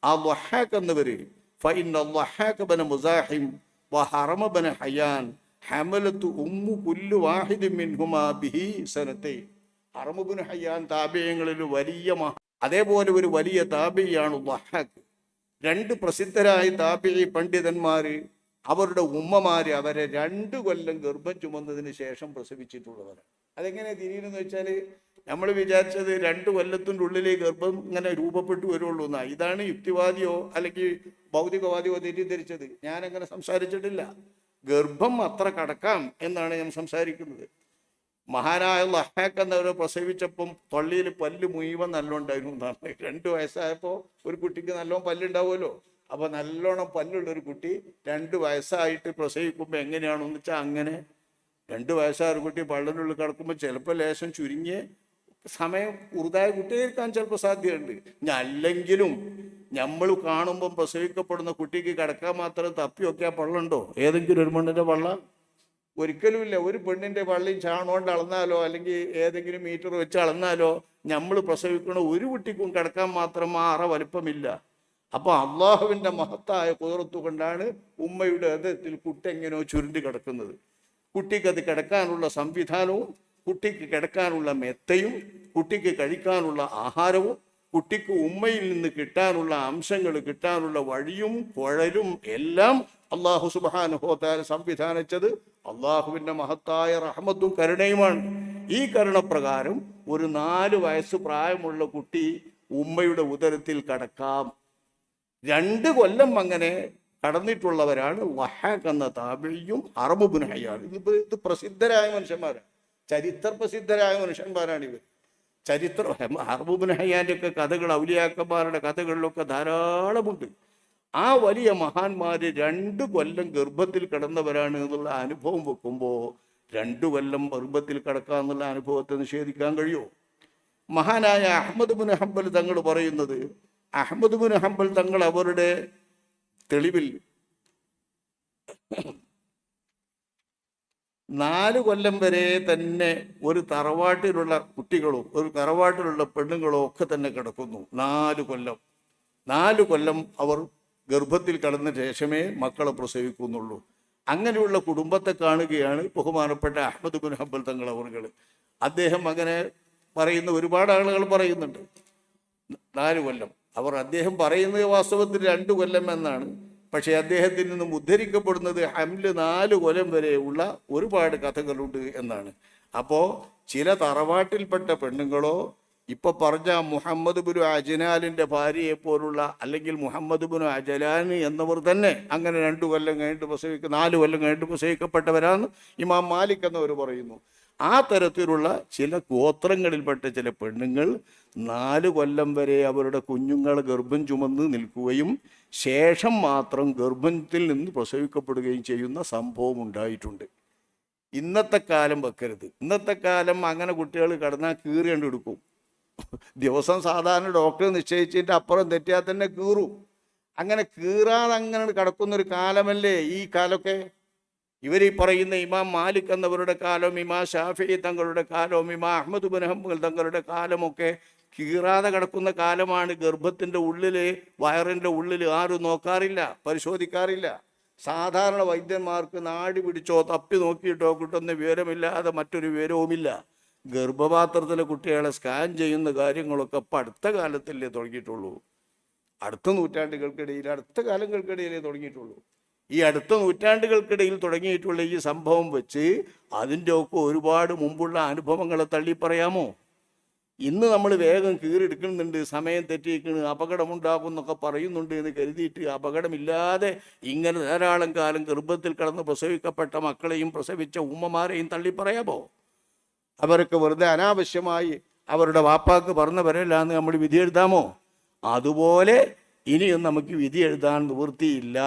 Speaker 1: ആ ളഹാഖ് എന്നവര് ഫഇന്ന ളഹാഖ് ബന മുസാഹിം വഹറമ ബന ഹയാൻ ഹമലത്തു ഉമ്മു കുല്ലു വാഹിദിൻ മിൻഹുമാ ബിഹി സനതൈൻ. ഹറമ ബിൻ ഹയ്യാൻ താബിഈങ്ങളിൽ വലിയ അതേപോലെ ഒരു വലിയ താബിഈയാണ് ളഹാഖ്. 2 പ്രസിദ്ധരായ താബിഈ പണ്ഡിതന്മാര് അവരുടെ ഉമ്മമാര് അവരെ 2 കൊല്ലം ഗർഭം ചുമന്നതിന് ശേഷം പ്രസവിച്ചിട്ടുള്ളവരാണ്. അതെങ്ങനെ തിരിയുന്നെന്ന് വെച്ചാൽ നമ്മൾ വിചാരിച്ചത് 2 കൊല്ലത്തിൻ്റെ ഉള്ളിൽ ഗർഭം ഇങ്ങനെ രൂപപ്പെട്ടു വരുള്ളൂ എന്നാ. ഇതാണ് യുക്തിവാദിയോ അല്ലെങ്കിൽ ഭൗതികവാദിയോ തെറ്റിദ്ധരിച്ചത്. ഞാനങ്ങനെ സംസാരിച്ചിട്ടില്ല. ഗർഭം അത്ര കടക്കാം എന്നാണ് ഞാൻ സംസാരിക്കുന്നത്. മഹാനായ ളഹാഖ് എന്നവരെ പ്രസവിച്ചപ്പം പള്ളിയിൽ പല്ല് മുഴുവൻ നല്ലോണ്ടായിരുന്നു എന്നാണ്. 2 വയസ്സായപ്പോൾ ഒരു കുട്ടിക്ക് നല്ലോണം പല്ലുണ്ടാവുമല്ലോ. അപ്പൊ നല്ലോണം പല്ലുള്ളൊരു കുട്ടി 2 വയസ്സായിട്ട് പ്രസവിക്കുമ്പോൾ എങ്ങനെയാണെന്ന് വെച്ചാൽ അങ്ങനെ 2 വയസ്സായ ഒരു കുട്ടി പള്ളിനുള്ളിൽ കിടക്കുമ്പോൾ ചിലപ്പോൾ ലേശം ചുരുങ്ങിയ സമയം കുറുതായ കുട്ടിയായിരിക്കാൻ ചിലപ്പോൾ സാധ്യതയുണ്ട്. അല്ലെങ്കിലും നമ്മൾ കാണുമ്പം പ്രസവിക്കപ്പെടുന്ന കുട്ടിക്ക് കിടക്കാൻ മാത്രം തപ്പിയൊക്കെ പള്ളുണ്ടോ? ഏതെങ്കിലും ഒരു പെണ്ണിന്റെ പള്ള? ഒരിക്കലുമില്ല. ഒരു പെണ്ണിന്റെ പള്ളിയും ചാണോണ്ട് അളന്നാലോ അല്ലെങ്കിൽ ഏതെങ്കിലും മീറ്റർ വെച്ച് അളന്നാലോ നമ്മൾ പ്രസവിക്കണ ഒരു കുട്ടിക്കും കിടക്കാൻ മാത്രം ആ അറ വലിപ്പമില്ല. അപ്പൊ അള്ളാഹുവിന്റെ മഹത്തായ കുതിരത്തു കൊണ്ടാണ് ഉമ്മയുടെ ഹൃദയത്തിൽ കുട്ടി എങ്ങനെയോ ചുരുണ്ടി കിടക്കുന്നത്. കുട്ടിക്ക് അത് കിടക്കാനുള്ള സംവിധാനവും കുട്ടിക്ക് കിടക്കാനുള്ള മെത്തയും കുട്ടിക്ക് കഴിക്കാനുള്ള ആഹാരവും കുട്ടിക്ക് ഉമ്മയിൽ നിന്ന് കിട്ടാനുള്ള അംശങ്ങൾ കിട്ടാനുള്ള വഴിയും കുഴലും എല്ലാം അള്ളാഹു സുബ്ഹാനഹു വ തആല സംവിധാനിച്ചത് അള്ളാഹുവിന്റെ മഹത്തായ റഹ്മത്തും കരുണയുമാണ്. ഈ കരുണപ്രകാരം ഒരു 4 വയസ്സ് പ്രായമുള്ള കുട്ടി ഉമ്മയുടെ ഉദരത്തിൽ കടക്കാം. 2 കൊല്ലം അങ്ങനെ കടന്നിട്ടുള്ളവരാണ് ളഹാഖ് എന്ന താബിഈയും ഹറമ ബിൻ ഹയ്യാൻ. ഇത് പ്രസിദ്ധരായ മനുഷ്യന്മാരാണ്, ചരിത്ര പ്രസിദ്ധരായ മനുഷ്യന്മാരാണ് ഇവർ. ഹറമ ബിൻ ഹയ്യാന്റെ ഒക്കെ കഥകൾ ഔലിയാക്കന്മാരുടെ കഥകളിലൊക്കെ ധാരാളമുണ്ട്. ആ വലിയ മഹാന്മാര് 2 കൊല്ലം ഗർഭത്തിൽ കിടന്നവരാണ് എന്നുള്ള അനുഭവം വെക്കുമ്പോൾ 2 കൊല്ലം ഗർഭത്തിൽ കിടക്കുക എന്നുള്ള അനുഭവത്തെ നിഷേധിക്കാൻ കഴിയുമോ? മഹാനായ അഹ്മദ് ബിൻ ഹംബൽ തങ്ങൾ പറയുന്നത്, അഹ്മദ് ബിൻ ഹംബൽ തങ്ങൾ അവരുടെ തെളിവിൽ 4 കൊല്ലം വരെ തന്നെ ഒരു തറവാട്ടിലുള്ള കുട്ടികളും ഒരു തറവാട്ടിലുള്ള പെണ്ണുങ്ങളും ഒക്കെ തന്നെ കിടക്കുന്നു. 4 കൊല്ലം അവർ ഗർഭത്തിൽ കടന്ന ശേഷമേ മക്കളെ പ്രസവിക്കുന്നുള്ളൂ. അങ്ങനെയുള്ള കുടുംബത്തെ കാണുകയാണ് ബഹുമാനപ്പെട്ട അഹ്മദ് ബിൻ ഹംബൽ തങ്ങൾ അവറുകൾ. അദ്ദേഹം അങ്ങനെ പറയുന്ന ഒരുപാട് ആളുകൾ പറയുന്നുണ്ട് 4 കൊല്ലം. അദ്ദേഹം പറയുന്നത് വാസ്തവത്തിൽ 2 കൊല്ലം എന്നാണ്. പക്ഷേ അദ്ദേഹത്തിൽ നിന്നും ഉദ്ധരിക്കപ്പെടുന്നത് ഹംല് 4 കൊല്ലം വരെയുള്ള ഒരുപാട് കഥകളുണ്ട് എന്നാണ്. അപ്പോൾ ചില തറവാട്ടിൽപ്പെട്ട പെണ്ണുങ്ങളോ ഇപ്പൊ പറഞ്ഞ മുഹമ്മദ് ബിൻ അജ്ലാനിന്റെ ഭാര്യയെ പോലുള്ള അല്ലെങ്കിൽ മുഹമ്മദ് ബിൻ അജ്ലാൻ എന്നവർ തന്നെ അങ്ങനെ 2 കൊല്ലം കഴിഞ്ഞിട്ട് 4 കൊല്ലം കഴിഞ്ഞിട്ട് പ്രസവിക്കപ്പെട്ടവരാന്ന് ഇമാം മാലിക് എന്നവർ പറയുന്നു. ആ തരത്തിലുള്ള ചില ഗോത്രങ്ങളിൽപ്പെട്ട ചില പെണ്ണുങ്ങൾ 4 കൊല്ലം വരെ അവരുടെ കുഞ്ഞുങ്ങളെ ഗർഭം ചുമന്ന് നിൽക്കുകയും ശേഷം മാത്രം ഗർഭത്തിൽ നിന്ന് പ്രസവിക്കപ്പെടുകയും ചെയ്യുന്ന സംഭവം ഉണ്ടായിട്ടുണ്ട്. ഇന്നത്തെ കാലം വെക്കരുത്. ഇന്നത്തെ കാലം അങ്ങനെ കുട്ടികൾ കടന്നാൽ കീറി കണ്ടെടുക്കും. ദിവസം സാധാരണ ഡോക്ടർ നിശ്ചയിച്ചിട്ട് അപ്പുറം തെറ്റിയാൽ തന്നെ കീറും. അങ്ങനെ കീറാതെ അങ്ങനെ കിടക്കുന്നൊരു കാലമല്ലേ ഈ കാലമൊക്കെ. ഇവരീ പറയുന്ന ഇമാം മാലിക് എന്നവരുടെ കാലവും ഇമാം ഷാഫി തങ്ങളുടെ കാലവും ഇമാം അഹ്മദ് ബിൻ ഹംബൽ തങ്ങളുടെ കാലമൊക്കെ കീറാതെ കിടക്കുന്ന കാലമാണ്. ഗർഭത്തിൻ്റെ ഉള്ളിൽ വയറിൻ്റെ ഉള്ളിൽ ആരും നോക്കാറില്ല, പരിശോധിക്കാറില്ല. സാധാരണ വൈദ്യന്മാർക്ക് നാടി പിടിച്ചോ തപ്പി നോക്കിയിട്ടോ കിട്ടുന്ന വിവരമില്ലാതെ മറ്റൊരു വിവരവുമില്ല. ഗർഭപാത്രത്തിലെ കുട്ടികളെ സ്കാൻ ചെയ്യുന്ന കാര്യങ്ങളൊക്കെ ഇപ്പം അടുത്ത കാലത്തല്ലേ തുടങ്ങിയിട്ടുള്ളൂ. അടുത്ത നൂറ്റാണ്ടുകൾക്കിടയിൽ അടുത്ത കാലങ്ങൾക്കിടയിലേ തുടങ്ങിയിട്ടുള്ളൂ. ഈ അടുത്ത നൂറ്റാണ്ടുകൾക്കിടയിൽ തുടങ്ങിയിട്ടുള്ള ഈ സംഭവം വെച്ച് അതിൻ്റെ ഒക്കെ ഒരുപാട് മുമ്പുള്ള അനുഭവങ്ങളെ തള്ളി പറയാമോ? ഇന്ന് നമ്മൾ വേഗം കീറിയെടുക്കുന്നുണ്ട്, സമയം തെറ്റിയിരിക്കുന്നു, അപകടമുണ്ടാകും എന്നൊക്കെ പറയുന്നുണ്ട് എന്ന് കരുതിയിട്ട് അപകടമില്ലാതെ ഇങ്ങനെ ധാരാളം കാലം ഗർഭത്തിൽ കടന്ന് പ്രസവിക്കപ്പെട്ട മക്കളെയും പ്രസവിച്ച ഉമ്മമാരെയും തള്ളി പറയാമോ? അവരൊക്കെ വെറുതെ അനാവശ്യമായി അവരുടെ വാപ്പാക്ക് പറഞ്ഞവരല്ലാന്ന് നമ്മൾ വിധി എഴുതാമോ? അതുപോലെ ഇനിയും നമുക്ക് വിധി എഴുതാൻ നിവൃത്തിയില്ല.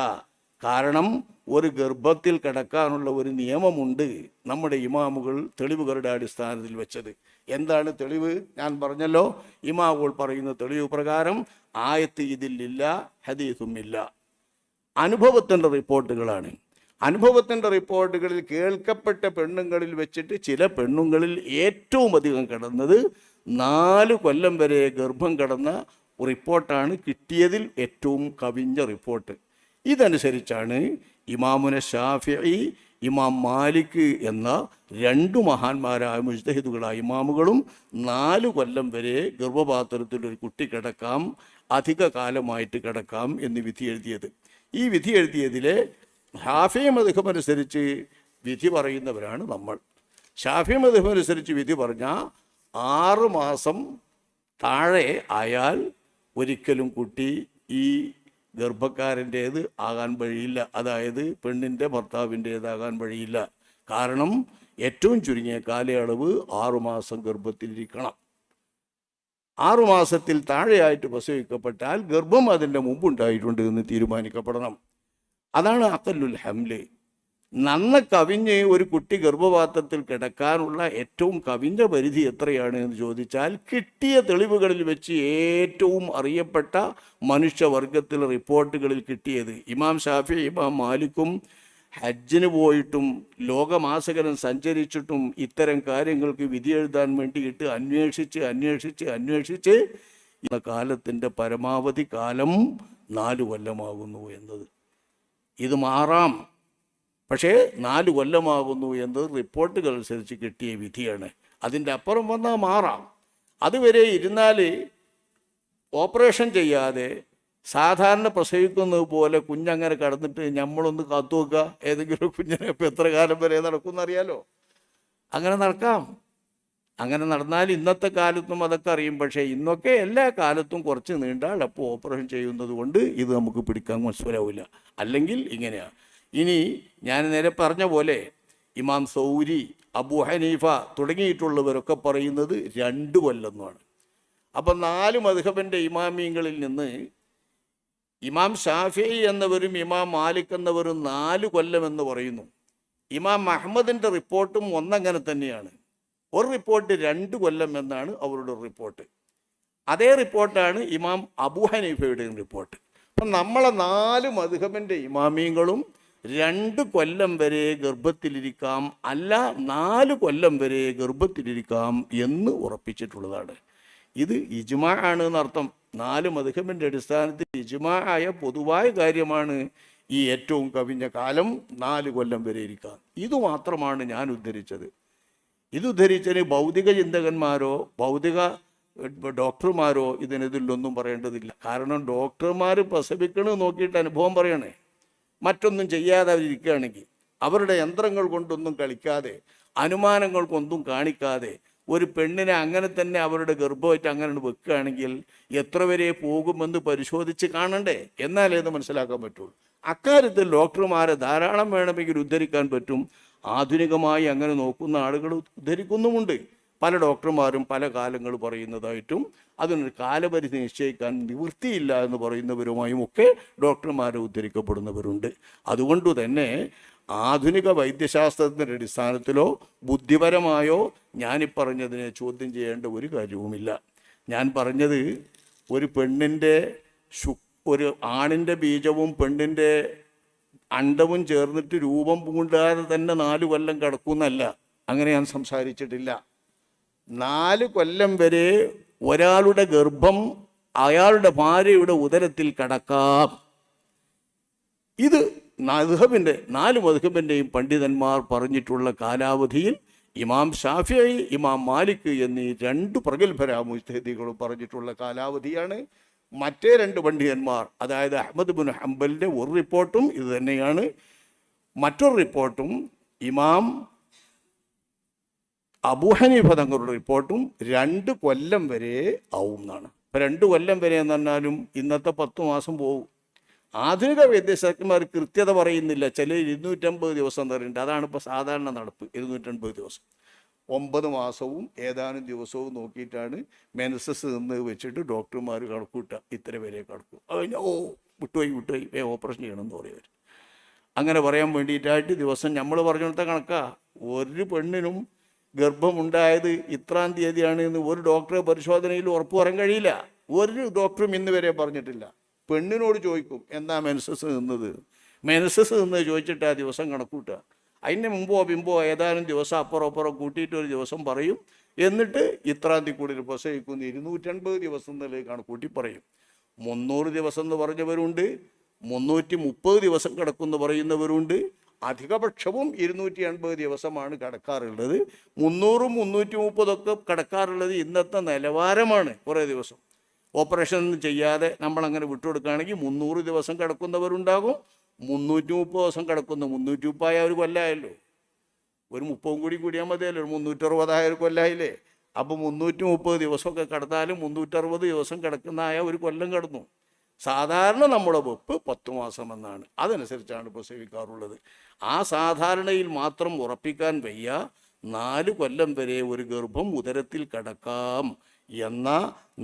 Speaker 1: കാരണം ഒരു ഗർഭത്തിൽ കിടക്കാനുള്ള ഒരു നിയമമുണ്ട് നമ്മുടെ ഇമാമുകൾ തെളിവുകളുടെ അടിസ്ഥാനത്തിൽ വെച്ചത്. എന്താണ് തെളിവ്? ഞാൻ പറഞ്ഞല്ലോ, ഇമാമുകൾ പറയുന്ന തെളിവ് പ്രകാരം ആയത്ത് ഇതിലില്ല, ഹദീസും ഇല്ല. അനുഭവത്തിൻ്റെ റിപ്പോർട്ടുകളാണ്. അനുഭവത്തിൻ്റെ റിപ്പോർട്ടുകളിൽ കേൾക്കപ്പെട്ട പെണ്ണുങ്ങളിൽ വെച്ചിട്ട് ചില പെണ്ണുങ്ങളിൽ ഏറ്റവും അധികം കിടന്നത് 4 കൊല്ലം വരെ ഗർഭം കിടന്ന റിപ്പോർട്ടാണ് കിട്ടിയതിൽ ഏറ്റവും കവിഞ്ഞ റിപ്പോർട്ട്. ഇതനുസരിച്ചാണ് ഇമാമുന ഷാഫിഈ, ഇമാം മാലിക് എന്ന 2 മഹാന്മാരായ മുജ്തഹിദുകളായ ഇമാമുകളും 4 കൊല്ലം വരെ ഗർഭപാത്രത്തിൽ ഒരു കുട്ടി കിടക്കാം, അധിക കാലമായിട്ട് കിടക്കാം എന്ന് വിധി എഴുതിയത്. ഈ വിധി എഴുതിയതിലെ ഷാഫി മദ്ഹബ് അനുസരിച്ച് വിധി പറയുന്നവരാണ് നമ്മൾ. ഷാഫി മദ്ഹബ് അനുസരിച്ച് വിധി പറഞ്ഞാൽ 6 മാസം താഴെ ആയാൽ ഒരിക്കലും കുട്ടി ഈ ഗർഭക്കാരൻ്റേത് ആകാൻ വഴിയില്ല, അതായത് പെണ്ണിൻ്റെ ഭർത്താവിൻ്റേതാകാൻ വഴിയില്ല. കാരണം ഏറ്റവും ചുരുങ്ങിയ കാലയളവ് 6 മാസം ഗർഭത്തിലിരിക്കണം. 6 മാസത്തിൽ താഴെയായിട്ട് പ്രസവിക്കപ്പെട്ടാൽ ഗർഭം അതിൻ്റെ മുമ്പുണ്ടായിട്ടുണ്ട് എന്ന് തീരുമാനിക്കപ്പെടണം. അതാണ് അഖല്ലുൽ ഹംല്. നന്ന കവിഞ്ഞ് ഒരു കുട്ടി ഗർഭപാത്രത്തിൽ കിടക്കാനുള്ള ഏറ്റവും കവിഞ്ഞ പരിധി എത്രയാണ് എന്ന് ചോദിച്ചാൽ കിട്ടിയ തെളിവുകളിൽ വെച്ച് ഏറ്റവും അറിയപ്പെട്ട മനുഷ്യവർഗത്തിലെ റിപ്പോർട്ടുകളിൽ കിട്ടിയത് ഇമാം ഷാഫി, ഇമാം മാലിക്കും ഹജ്ജിന് പോയിട്ടും ലോകമാസകലം സഞ്ചരിച്ചിട്ടും ഇത്തരം കാര്യങ്ങൾക്ക് വിധി എഴുതാൻ വേണ്ടിയിട്ട് അന്വേഷിച്ച് ഇന്ന കാലത്തിൻ്റെ പരമാവധി കാലം 4 കൊല്ലമാകുന്നു എന്നത്. ഇത് മാറാം, പക്ഷേ 4 കൊല്ലമാകുന്നു എന്നത് റിപ്പോർട്ടുകൾ അനുസരിച്ച് കിട്ടിയ വിധിയാണ്. അതിൻ്റെ അപ്പുറം വന്നാൽ മാറാം. അതുവരെ ഇരുന്നാൽ ഓപ്പറേഷൻ ചെയ്യാതെ സാധാരണ പ്രസവിക്കുന്നത് പോലെ കുഞ്ഞങ്ങനെ കടന്നിട്ട് നമ്മളൊന്ന് കാത്തുവെക്കുക, ഏതെങ്കിലും കുഞ്ഞിനെ ഇപ്പോൾ എത്ര കാലം വരെ നടക്കുമെന്നറിയാലോ. അങ്ങനെ നടക്കാം. അങ്ങനെ നടന്നാൽ ഇന്നത്തെ കാലത്തും അതൊക്കെ അറിയും. പക്ഷേ ഇന്നൊക്കെ എല്ലാ കാലത്തും കുറച്ച് നീണ്ടാൽ അപ്പോൾ ഓപ്പറേഷൻ ചെയ്യുന്നത് കൊണ്ട് ഇത് നമുക്ക് പിടിക്കാൻ മനസ്സിലാവില്ല. അല്ലെങ്കിൽ ഇങ്ങനെയാണ്. ഇനി ഞാൻ നേരെ പറഞ്ഞ പോലെ ഇമാം സൗരി, അബൂ ഹനീഫ തുടങ്ങിയിട്ടുള്ളവരൊക്കെ പറയുന്നത് 2 കൊല്ലം എന്നാണ്. അപ്പം 4 മദ്ഹബിൻ്റെ ഇമാമിയങ്ങളിൽ നിന്ന് ഇമാം ഷാഫിഈ എന്നവരും ഇമാം മാലിക് എന്നവരും 4 കൊല്ലം എന്ന് പറയുന്നു. ഇമാം അഹ്മദിൻ്റെ റിപ്പോർട്ടും ഒന്നങ്ങനെ തന്നെയാണ്. ഒരു റിപ്പോർട്ട് 2 കൊല്ലം എന്നാണ് അവരുടെ റിപ്പോർട്ട്. അതേ റിപ്പോർട്ടാണ് ഇമാം അബൂ ഹനീഫയുടെയും റിപ്പോർട്ട്. അപ്പം നമ്മളെ 4 മദ്ഹബിൻ്റെ ഇമാമിയങ്ങളും 2 കൊല്ലം വരെ ഗർഭത്തിലിരിക്കാം, അല്ല 4 കൊല്ലം വരെ ഗർഭത്തിലിരിക്കാം എന്ന് ഉറപ്പിച്ചിട്ടുള്ളതാണ്. ഇത് ഇജ്മാ ആണ് എന്നർത്ഥം. 4 മദ്ഹബിൻ്റെ അടിസ്ഥാനത്തിൽ ഇജ്മാ ആയ പൊതുവായ കാര്യമാണ് ഈ ഏറ്റവും കവിഞ്ഞ കാലം 4 കൊല്ലം വരെ ഇരിക്കാം. ഇതുമാത്രമാണ് ഞാൻ ഉദ്ധരിച്ചത്. ഇത് ഉദ്ധരിച്ചതിന് ഭൗതിക ചിന്തകന്മാരോ ഭൗതിക ഡോക്ടർമാരോ ഇതിലൊന്നും പറയേണ്ടതില്ല. കാരണം ഡോക്ടർമാർ പ്രസവിക്കണമെന്ന് നോക്കിയിട്ട് അനുഭവം പറയണേ. മറ്റൊന്നും ചെയ്യാതെ അവരിയ്ക്കുകയാണെങ്കിൽ, അവരുടെ യന്ത്രങ്ങൾ കൊണ്ടൊന്നും കളിക്കാതെ, അനുമാനങ്ങൾക്കൊന്നും കാണിക്കാതെ ഒരു പെണ്ണിനെ അങ്ങനെ തന്നെ അവരുടെ ഗർഭമായിട്ട് അങ്ങനെ വെക്കുകയാണെങ്കിൽ എത്ര വരെ പോകുമെന്ന് പരിശോധിച്ച് കാണണ്ടേ? എന്നാലേ ഇത് മനസ്സിലാക്കാൻ പറ്റുള്ളൂ. അക്കാര്യത്തിൽ ഡോക്ടർമാരെ ധാരാളം വേണമെങ്കിൽ ഉദ്ധരിക്കാൻ പറ്റും. ആധുനികമായി അങ്ങനെ നോക്കുന്ന ആളുകൾ ഉദ്ധരിക്കുന്നുമുണ്ട്. പല ഡോക്ടർമാരും പല കാലങ്ങൾ പറയുന്നതായിട്ടും അതിനൊരു കാലപരിധി നിശ്ചയിക്കാൻ നിവൃത്തിയില്ല എന്ന് പറയുന്നവരുമായും ഒക്കെ ഡോക്ടർമാരെ ഉദ്ധരിക്കപ്പെടുന്നവരുണ്ട്. അതുകൊണ്ട് തന്നെ ആധുനിക വൈദ്യശാസ്ത്രത്തിൻ്റെ അടിസ്ഥാനത്തിലോ ബുദ്ധിപരമായോ ഞാനിപ്പറഞ്ഞതിനെ ചോദ്യം ചെയ്യേണ്ട ഒരു കാര്യവുമില്ല. ഞാൻ പറഞ്ഞത് ഒരു പെണ്ണിൻ്റെ ഒരു ആണിൻ്റെ ബീജവും പെണ്ണിൻ്റെ അണ്ടവും ചേർന്നിട്ട് രൂപം പൂണ്ടാതെ തന്നെ 4 കൊല്ലം കിടക്കുന്നല്ല. അങ്ങനെ ഞാൻ സംസാരിച്ചിട്ടില്ല. 4 കൊല്ലം വരെ ഒരാളുടെ ഗർഭം അയാളുടെ ഭാര്യയുടെ ഉദരത്തിൽ കടക്കാം. ഇത് മദ്ഹബിൻ്റെ 4 മദ്ഹബിൻ്റെയും പണ്ഡിതന്മാർ പറഞ്ഞിട്ടുള്ള കാലാവധിയിൽ ഇമാം ഷാഫിഈ, ഇമാം മാലിക് എന്നീ 2 പ്രഗത്ഭരായ മുജ്തഹിദുകളും പറഞ്ഞിട്ടുള്ള കാലാവധിയാണ്. മറ്റേ 2 പണ്ഡിതന്മാർ, അതായത് അഹ്മദ് ബിൻ ഹംബലിൻ്റെ ഒരു റിപ്പോർട്ടും ഇത് തന്നെയാണ്. മറ്റൊരു റിപ്പോർട്ടും ഇമാം അബൂ ഹനീഫ തങ്ങളുടെ റിപ്പോർട്ടും 2 കൊല്ലം വരെ ആവും എന്നാണ്. ഇപ്പം 2 കൊല്ലം വരെ എന്ന് പറഞ്ഞാലും ഇന്നത്തെ 10 മാസം പോകും. ആധുനിക വൈദ്യശാസ്ത്രജ്ഞന്മാർ കൃത്യത പറയുന്നില്ല. ചില 250 ദിവസം എന്ന് പറയുന്നുണ്ട്. അതാണ് ഇപ്പോൾ സാധാരണ നടപ്പ്. 250 ദിവസം, 9 മാസവും ഏതാനും ദിവസവും നോക്കിയിട്ടാണ് മെൻസസ് നിന്ന് വെച്ചിട്ട് ഡോക്ടർമാർ കണക്കൂട്ടുക. ഇത്ര വരെ കണക്കും. ഓ വിട്ടുപോയി ഓപ്പറേഷൻ ചെയ്യണമെന്ന് പറയുവർ. അങ്ങനെ പറയാൻ വേണ്ടിയിട്ടായിട്ട് ദിവസം നമ്മൾ പറഞ്ഞിടത്ത കണക്കാ. ഒരു പെണ്ണിനും ഗർഭമുണ്ടായത് ഇത്രാം തീയതിയാണ് എന്ന് ഒരു ഡോക്ടറെ പരിശോധനയിൽ ഉറപ്പ് പറയാൻ കഴിയില്ല. ഒരു ഡോക്ടറും ഇന്ന് വരെ പറഞ്ഞിട്ടില്ല. പെണ്ണിനോട് ചോദിക്കും എന്താ മെൻസസ് നിന്നത്, മെൻസസ് നിന്ന് ചോദിച്ചിട്ട് ആ ദിവസം കണക്കൂട്ടുക. അതിന് മുമ്പോ പിമ്പോ ഏതാനും ദിവസം അപ്പുറം കൂട്ടിയിട്ട് ഒരു ദിവസം പറയും. എന്നിട്ട് ഇത്രാം തീയതി കൂടി പ്രസവിക്കുന്ന 250 ദിവസം എന്നുള്ളത് കണക്കൂട്ടി പറയും. 300 ദിവസം എന്ന് പറഞ്ഞവരുണ്ട്, 330 ദിവസം കിടക്കുമെന്ന് പറയുന്നവരുണ്ട്. അധികപക്ഷവും 280 ദിവസമാണ് കിടക്കാറുള്ളത്. 300-ഉം 330 കിടക്കാറുള്ളത് ഇന്നത്തെ നിലവാരമാണ്. കുറേ ദിവസം ഓപ്പറേഷൻ ചെയ്യാതെ നമ്മളങ്ങനെ വിട്ടുകൊടുക്കുകയാണെങ്കിൽ 300 ദിവസം കിടക്കുന്നവരുണ്ടാകും, 330 ദിവസം കിടക്കുന്ന. 330 ഒരു കൊല്ലമായല്ലോ. ഒരു 30 കൂടിയാൽ മതിയല്ലോ. 360 ഒരു കൊല്ലമായില്ലേ. അപ്പോൾ 330 ദിവസമൊക്കെ കിടന്നാലും 360 ദിവസം കിടക്കുന്നതായ ഒരു കൊല്ലം കിടന്നു. സാധാരണ നമ്മുടെ വെപ്പ് 10 മാസം എന്നാണ്. അതനുസരിച്ചാണ് പ്രസവിക്കാറുള്ളത്. ആ സാധാരണയിൽ മാത്രം ഉറപ്പിക്കാൻ വയ്യ 4 കൊല്ലം വരെ ഒരു ഗർഭം ഉദരത്തിൽ കിടക്കാം എന്ന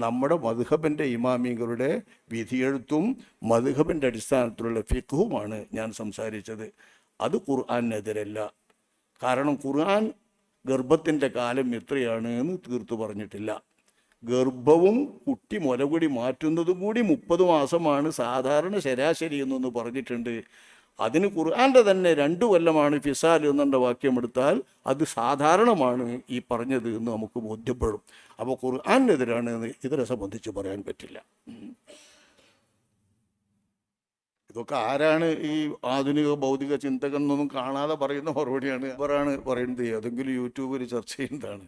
Speaker 1: നമ്മുടെ മദ്ഹബിൻ്റെ ഇമാമികളുടെ വിധിയെഴുത്തും മദ്ഹബിൻ്റെ അടിസ്ഥാനത്തിലുള്ള ഫിഖ്ഹുമാണ് ഞാൻ സംസാരിച്ചത്. അത് ഖുർആനെതിരല്ല. കാരണം ഖുർആൻ ഗർഭത്തിൻ്റെ കാലം എത്രയാണ് എന്ന് തീർത്തു പറഞ്ഞിട്ടില്ല. ഗർഭവും കുട്ടി മുലകുടി മാറ്റുന്നതും കൂടി 30 മാസമാണ് സാധാരണ ശരാശരി എന്നൊന്ന് പറഞ്ഞിട്ടുണ്ട്. അതിന് ഖുർആൻ്റെ തന്നെ 2 കൊല്ലമാണ് ഫിസാൽ എന്നുള്ള വാക്യമെടുത്താൽ അത് സാധാരണമാണ് ഈ പറഞ്ഞത് എന്ന് നമുക്ക് ബോധ്യപ്പെടും. അപ്പോൾ ഖുർആനെതിരാണ് എന്ന് ഇതിനെ സംബന്ധിച്ച് പറയാൻ പറ്റില്ല. ഇതൊക്കെ ആരാണ് ഈ ആധുനിക ഭൗതിക ചിന്തകൻ എന്നൊന്നും കാണാതെ പറയുന്ന മറുപടിയാണ്. അവരാണ് പറയുന്നത്. ഏതെങ്കിലും യൂട്യൂബിൽ ചർച്ച ചെയ്യുന്നതാണ്.